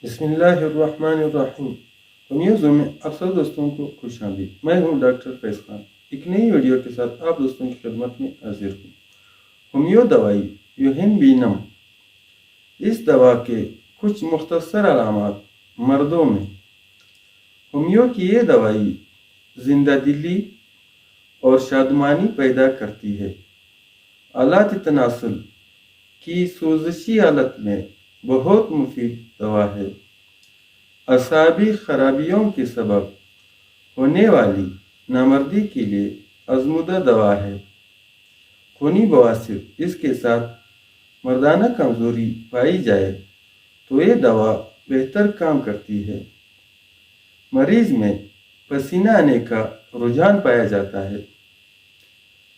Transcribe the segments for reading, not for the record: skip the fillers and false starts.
बिस्मिल्लाहिर्रहमानिर्रहीम। होमियो में आप सब दोस्तों को खुशामदीद। मैं हूं डॉक्टर फैज खान, एक नई वीडियो के साथ आप दोस्तों की खिदमत में हाजिर हूं। होमियो दवाई यूहिनबीनम। इस दवा के कुछ मुख्तसर अलामात मर्दों में। होमियो की ये दवाई जिंदा दिली और शादमानी पैदा करती है। आलात तनासुल की सोजशी हालत में बहुत मुफीद दवा है। असाबी खराबियों के सबब होने वाली नामर्दी के लिए आजमुदा दवा है। खूनी बवासीर इसके साथ मर्दाना कमजोरी पाई जाए तो ये दवा बेहतर काम करती है। मरीज में पसीना आने का रुझान पाया जाता है।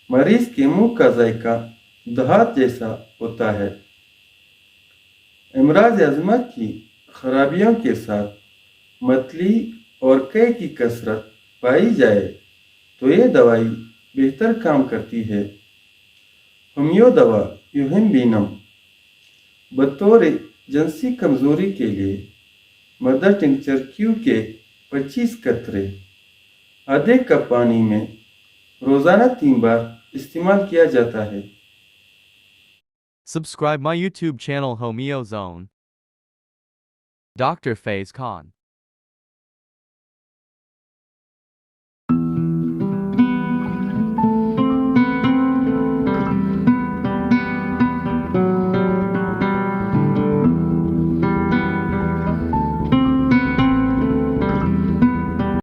मरीज के मुंह का जायका दहात जैसा होता है। इमराज अज़मा की खराबियों के साथ मतली और कै की कसरत पाई जाए तो ये दवाई बेहतर काम करती है। होमियो दवा यूहिनबीनम बतौर जिनसी कमजोरी के लिए मदर टिंचर क्यू के 25 कतरे आधे कप पानी में रोजाना 3 बार इस्तेमाल किया जाता है। Subscribe my YouTube channel HOMOEO Zone. Dr. Faiz Khan.